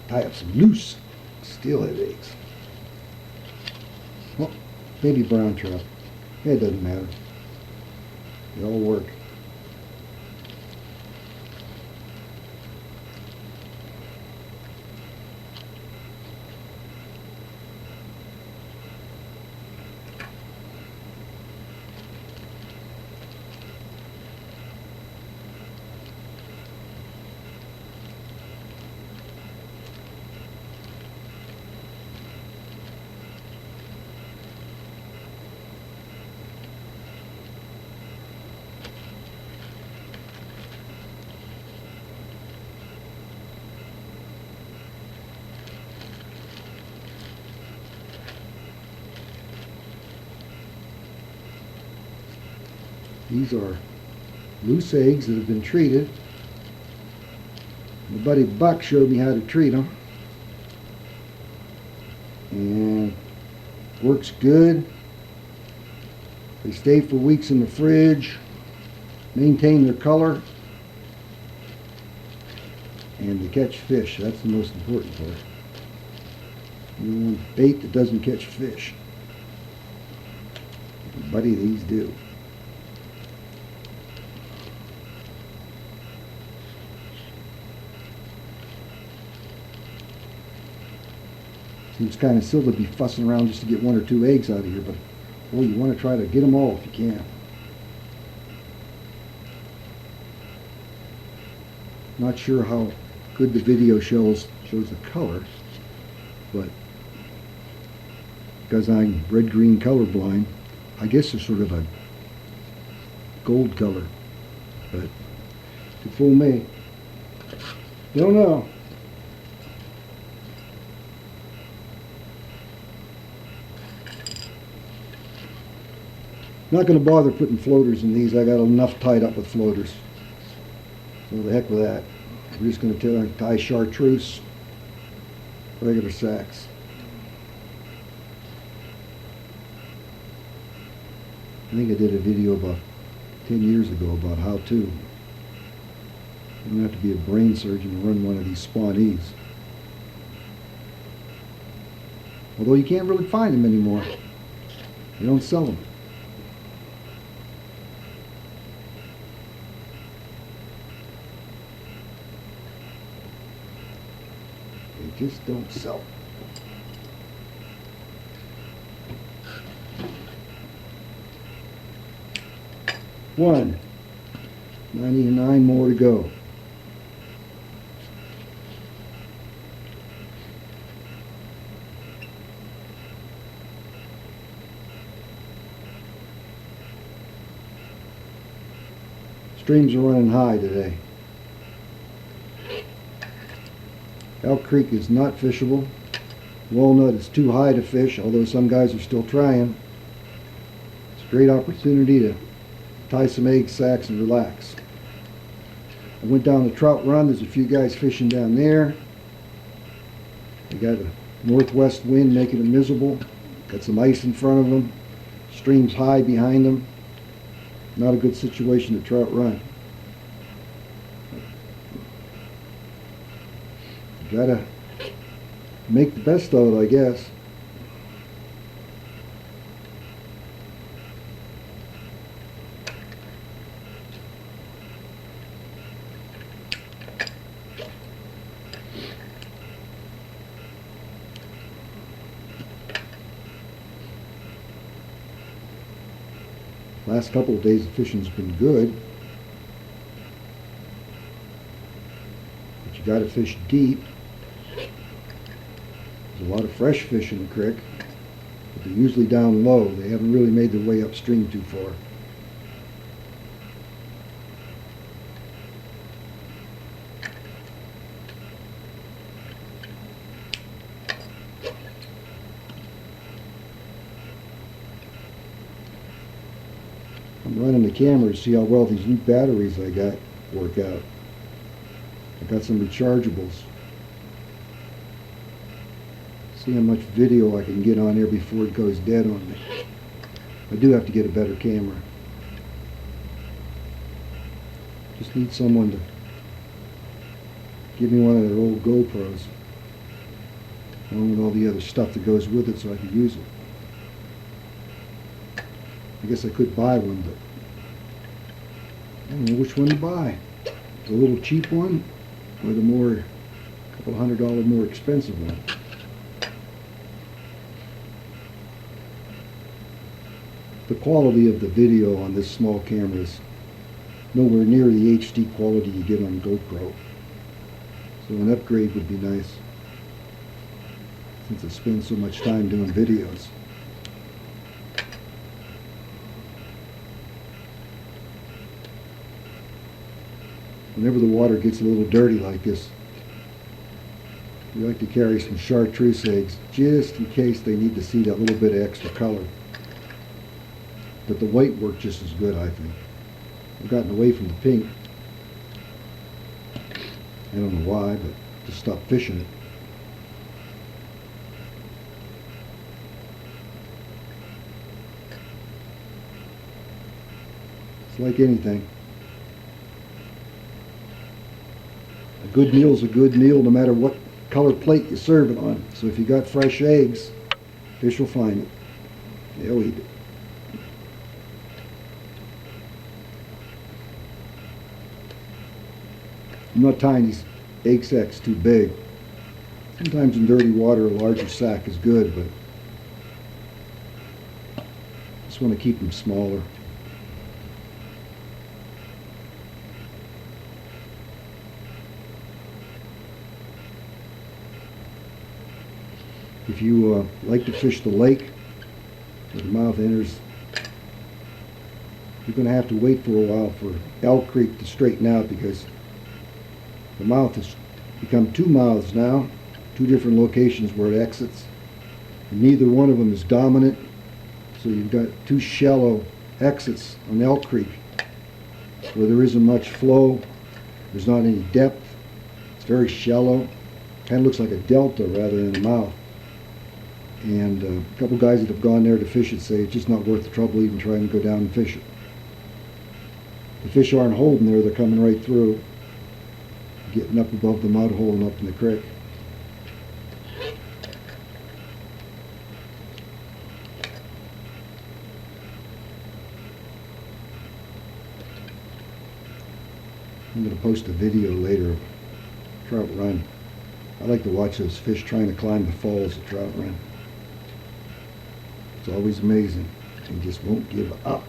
tie up some loose steelhead eggs. Well, maybe brown trout. It doesn't matter. They all work. These are loose eggs that have been treated. My buddy Buck showed me how to treat them. And works good. They stay for weeks in the fridge, maintain their color, and they catch fish. That's the most important part. You don't want bait that doesn't catch fish. Buddy, these do. Seems kind of silly to be fussing around just to get 1 or 2 eggs out of here, but boy, you want to try to get them all if you can. Not sure how good the video shows the color, but because I'm red-green colorblind, I guess it's sort of a gold color, but to fool me, don't know. Not going to bother putting floaters in these. I got enough tied up with floaters. So the heck with that. We're just going to tie chartreuse, regular sacs. I think I did a video about 10 years ago about how to. You don't have to be a brain surgeon to run one of these spawnees. Although you can't really find them anymore. They don't sell them. They just don't sell. One. 99 more to go. Streams are running high today. Elk Creek is not fishable. Walnut is too high to fish, although some guys are still trying. It's a great opportunity to tie some egg sacs and relax. I went down the trout run. There's a few guys fishing down there. They got a northwest wind making it miserable. Got some ice in front of them. Streams high behind them. Not a good situation to trout run. You gotta make the best of it, I guess. Last couple of days the fishing's been good, but you got to fish deep. There's a lot of fresh fish in the creek, but they're usually down low. They haven't really made their way upstream too far. I'm running the camera to see how well these new batteries I got work out. I got some rechargeables. See how much video I can get on there before it goes dead on me. I do have to get a better camera. Just need someone to give me one of their old GoPros. along with all the other stuff that goes with it so I could use it. I guess I could buy one, but I don't know which one to buy. The little cheap one or the more, couple $100 more expensive one. The quality of the video on this small camera is nowhere near the HD quality you get on GoPro. So an upgrade would be nice, since I spend so much time doing videos. Whenever the water gets a little dirty like this, we like to carry some chartreuse eggs just in case they need to see that little bit of extra color. But the white worked just as good, I think. I've gotten away from the pink. I don't know why, but just stopped fishing it. It's like anything. A good meal's a good meal no matter what color plate you serve it on. So if you got fresh eggs, fish will find it. They'll eat it. I'm not tying these egg sacs too big. Sometimes in dirty water a larger sac is good, but I just want to keep them smaller. If you like to fish the lake where the mouth enters, you're going to have to wait for a while for Elk Creek to straighten out, because the mouth has become two mouths now, two different locations where it exits, and neither one of them is dominant. So you've got two shallow exits on Elk Creek where there isn't much flow, there's not any depth, it's very shallow, kind of looks like a delta rather than a mouth. And a couple guys that have gone there to fish it say it's just not worth the trouble even trying to go down and fish it. The fish aren't holding there, they're coming right through, getting up above the mud hole and up in the creek. I'm going to post a video later of Trout Run. I like to watch those fish trying to climb the falls at Trout Run. It's always amazing. They just won't give up.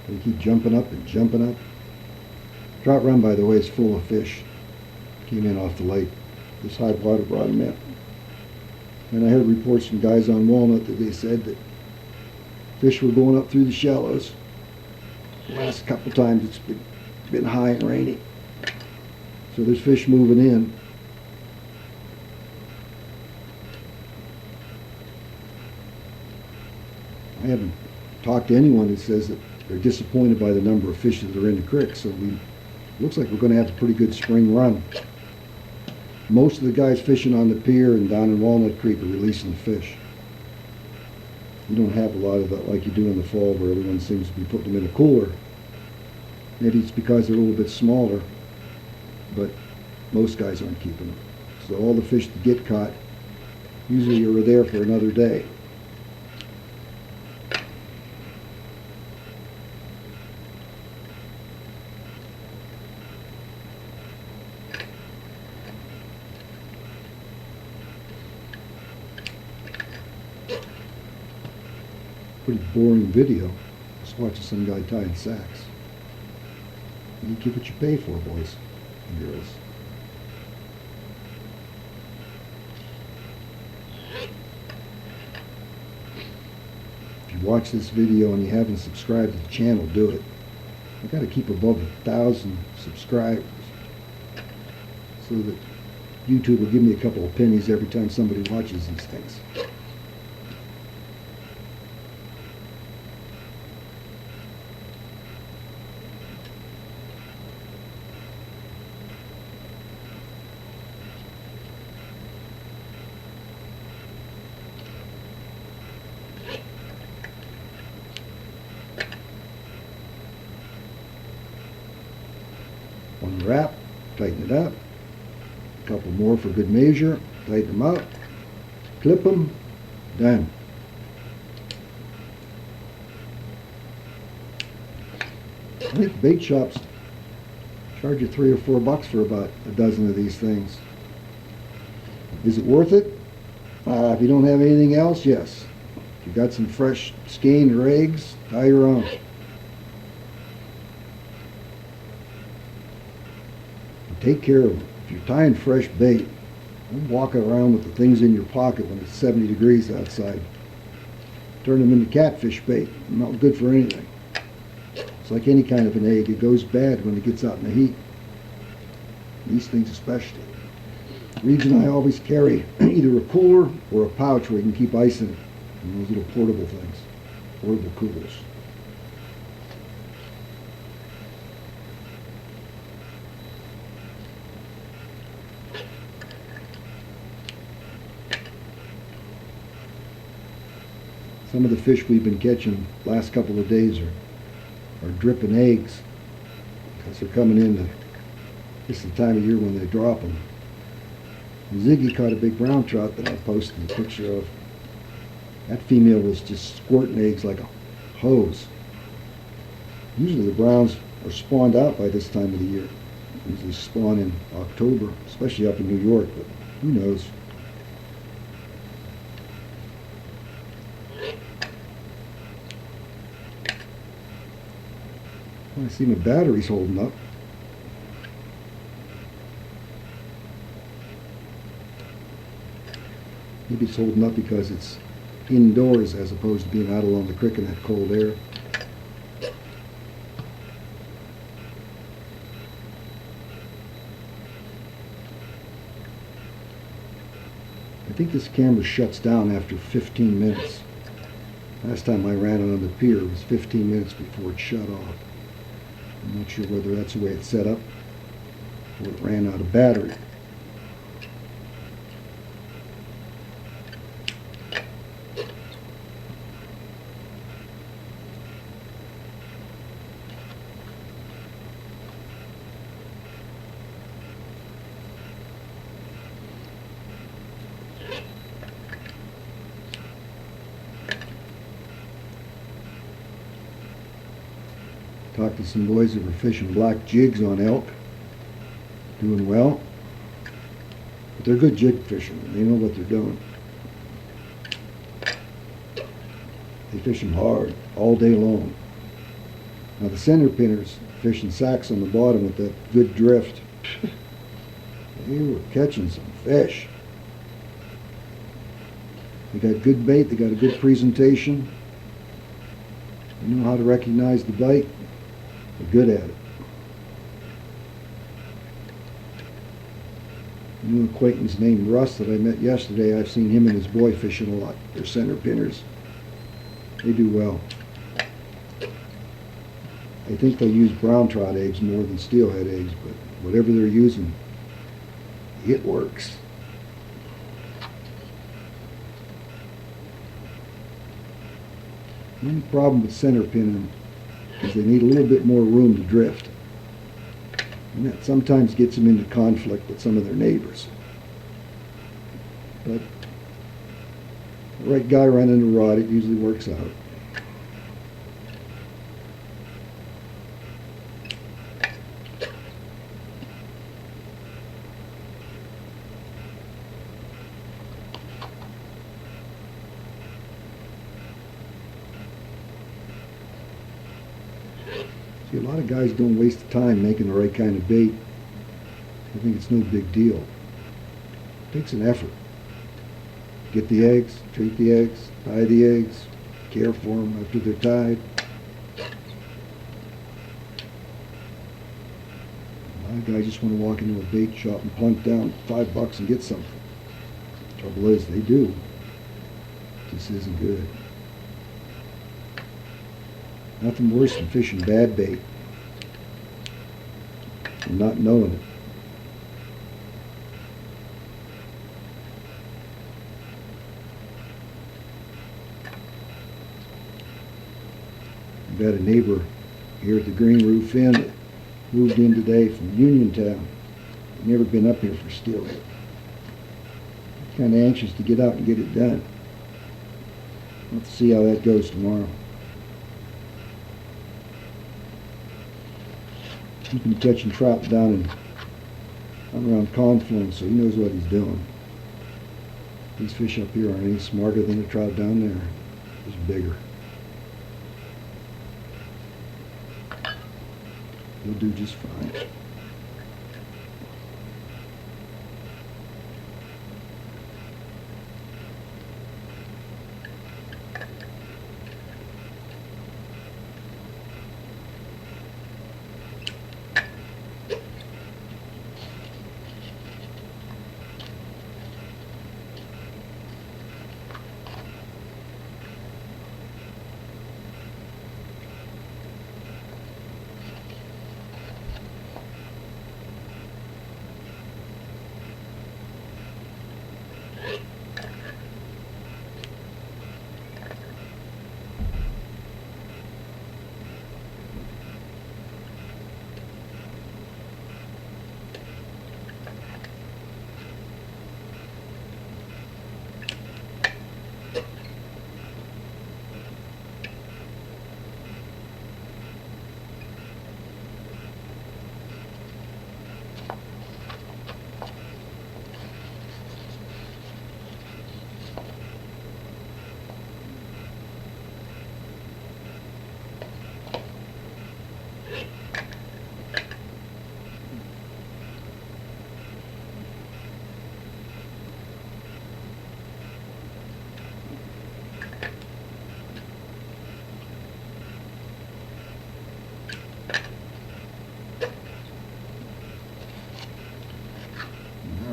They keep jumping up and jumping up. Trout Run, by the way, is full of fish. Came in off the lake. This high water brought them in. And I heard reports from guys on Walnut that they said that fish were going up through the shallows. The last couple times it's been high and rainy. So there's fish moving in. I haven't talked to anyone who says that they're disappointed by the number of fish that are in the creek, so looks like we're going to have a pretty good spring run. Most of the guys fishing on the pier and down in Walnut Creek are releasing the fish. You don't have a lot of that like you do in the fall, where everyone seems to be putting them in a cooler. Maybe it's because they're a little bit smaller, but most guys aren't keeping them. So all the fish that get caught usually are there for another day. Pretty boring video, just watching some guy tying sacks. You get what you pay for, boys and girls. If you watch this video and you haven't subscribed to the channel, do it. I've got to keep above 1,000 subscribers so that YouTube will give me a couple of pennies every time somebody watches these things. Unwrap, tighten it up, A couple more for good measure. Tighten them up. Clip them. Done. I think bait shops charge you $3 or $4 for about a dozen of these things. Is it worth it? If you don't have anything else, yes. If you got some fresh skein or eggs, tie your own. Take care of them. If you're tying fresh bait, don't walk around with the things in your pocket when it's 70 degrees outside. Turn them into catfish bait. Not good for anything. It's like any kind of an egg. It goes bad when it gets out in the heat. These things especially. The reason I always carry either a cooler or a pouch where you can keep ice in it. And those little portable things. Portable coolers. Some of the fish we've been catching last couple of days are dripping eggs because they're coming in this is the time of year when they drop them. And Ziggy caught a big brown trout that I posted a picture of. That female was just squirting eggs like a hose. Usually the browns are spawned out by this time of the year. Usually spawn in October, especially up in New York, but who knows. I see my battery's holding up. Maybe it's holding up because it's indoors as opposed to being out along the creek in that cold air. I think this camera shuts down after 15 minutes. Last time I ran it on the pier, it was 15 minutes before it shut off. I'm not sure whether that's the way it's set up or it ran out of battery. Talked to some boys that were fishing black jigs on elk. Doing well. But they're good jig fishermen. They know what they're doing. They fish them hard all day long. Now the center pinners fishing sacs on the bottom with that good drift. They were catching some fish. They got good bait. They got a good presentation. They know how to recognize the bite. They're good at it. A new acquaintance named Russ that I met yesterday, I've seen him and his boy fishing a lot. They're center pinners. They do well. I think they use brown trout eggs more than steelhead eggs, but whatever they're using, it works. The only problem with center pinning is they need a little bit more room to drift. And that sometimes gets them into conflict with some of their neighbors. But the right guy running the rod, it usually works out. See, a lot of guys don't waste the time making the right kind of bait. I think it's no big deal. It takes an effort. Get the eggs, treat the eggs, tie the eggs, care for them after they're tied. A lot of guys just want to walk into a bait shop and plunk down $5 and get something. Trouble is, they do. This isn't good. Nothing worse than fishing bad bait and not knowing it. I've got a neighbor here at the Green Roof Inn that moved in today from Uniontown. Never been up here for steelhead. Kind of anxious to get out and get it done. Let's see how that goes tomorrow. He's been catching trout down around Confluence, so he knows what he's doing. These fish up here aren't any smarter than the trout down there. Just bigger. He'll do just fine.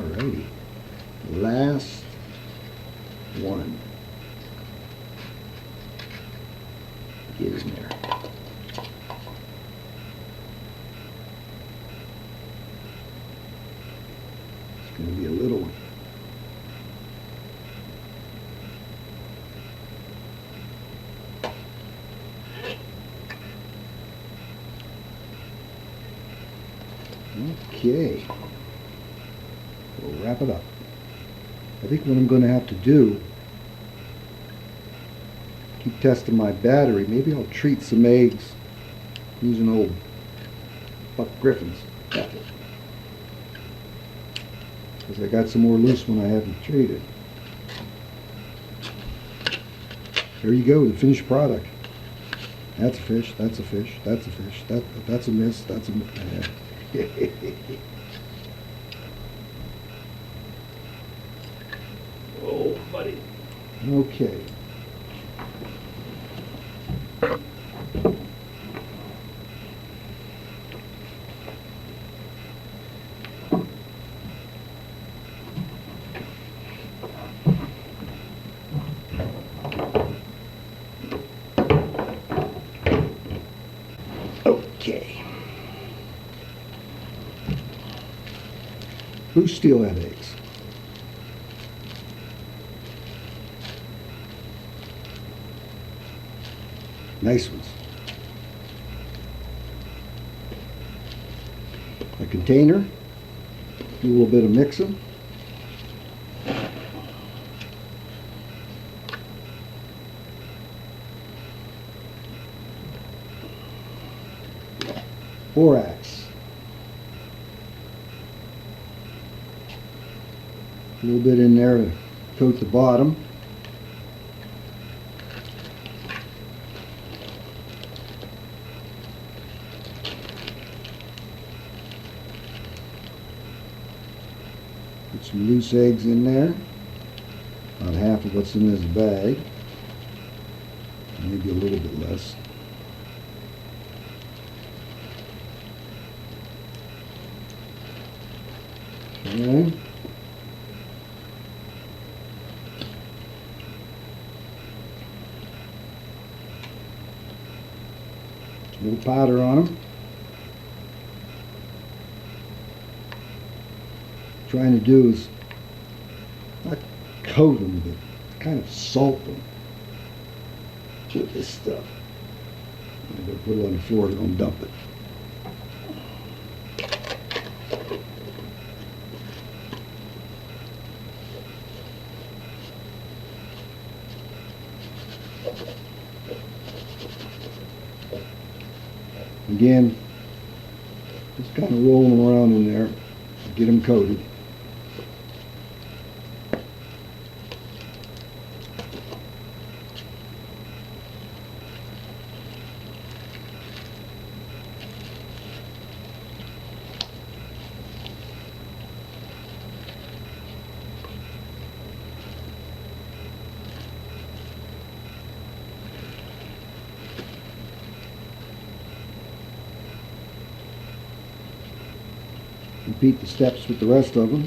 Alrighty, last one. Get in there. It's going to be a little one. Okay. We'll wrap it up. I think what I'm going to have to do, keep testing my battery. Maybe I'll treat some eggs using old Buck Griffin's method. Because I got some more loose one I haven't treated. There you go, the finished product. That's a fish, that's a fish, that's a fish, that's a miss, that's a miss. Oh, buddy. Okay. Okay. Blue steelhead eggs. Nice ones. A container, do a little bit of mixing. Borax. A little bit in there to coat the bottom. Put some loose eggs in there. About half of what's in this bag. Maybe a little bit less. Okay. A little powder on them. Trying to do is not coat them, but kind of salt them with this stuff. I'm going to put it on the floor and don't dump it. again, just kind of roll them around in there, get them coated. Repeat the steps with the rest of them.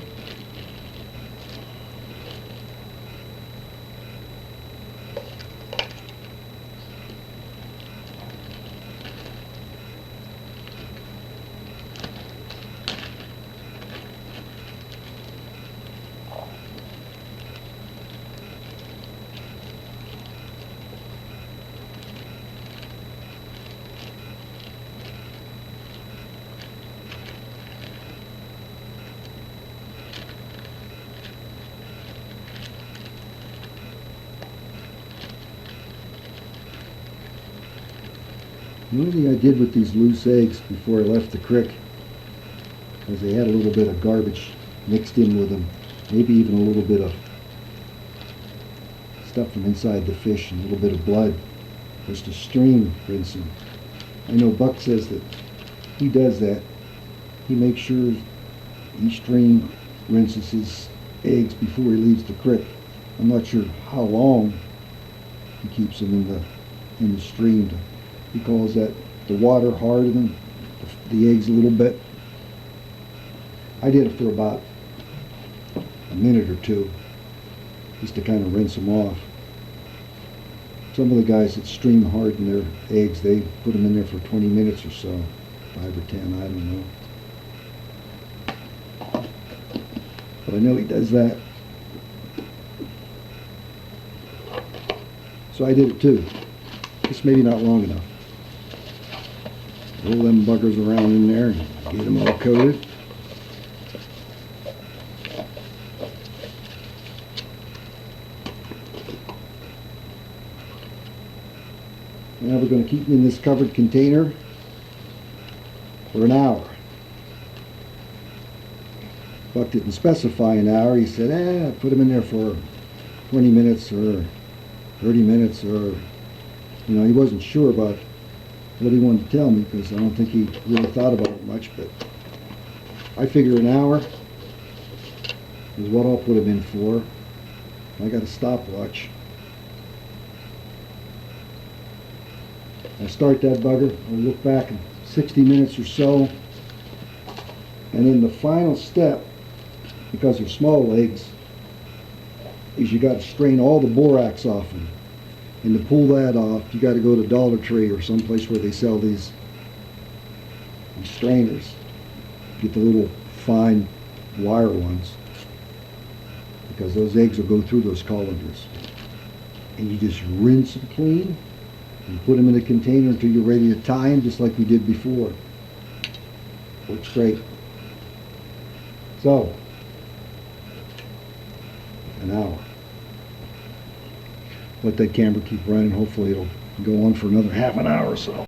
One thing I did with these loose eggs before I left the creek was they had a little bit of garbage mixed in with them, maybe even a little bit of stuff from inside the fish and a little bit of blood, just to stream rinsing. I know Buck says that he does that. He makes sure he stream rinses his eggs before he leaves the creek. I'm not sure how long he keeps them in the stream. He calls that the water harden the eggs a little bit. I did it for about a minute or two, just to kind of rinse them off. Some of the guys that stream harden their eggs, they put them in there for 20 minutes or so, 5 or 10, I don't know. But I know he does that. So I did it too. Just maybe not long enough. Roll them buggers around in there and get them all coated. Now we're going to keep them in this covered container for an hour. Buck didn't specify an hour. He said, put them in there for 20 minutes or 30 minutes, or, you know, he wasn't sure about what he wanted to tell me, because I don't think he really thought about it much, but I figure an hour is what I'll put him in for. I got a stopwatch. I start that bugger, I'll look back in 60 minutes or so, and then the final step, because they're small eggs, is you got to strain all the borax off them. And to pull that off, you got to go to Dollar Tree or someplace where they sell these strainers. Get the little fine wire ones, because those eggs will go through those colanders. And you just rinse them clean and put them in a container until you're ready to tie them, just like we did before. Works great. So, an hour. Let that camera keep running. Hopefully it'll go on for another half an hour or so.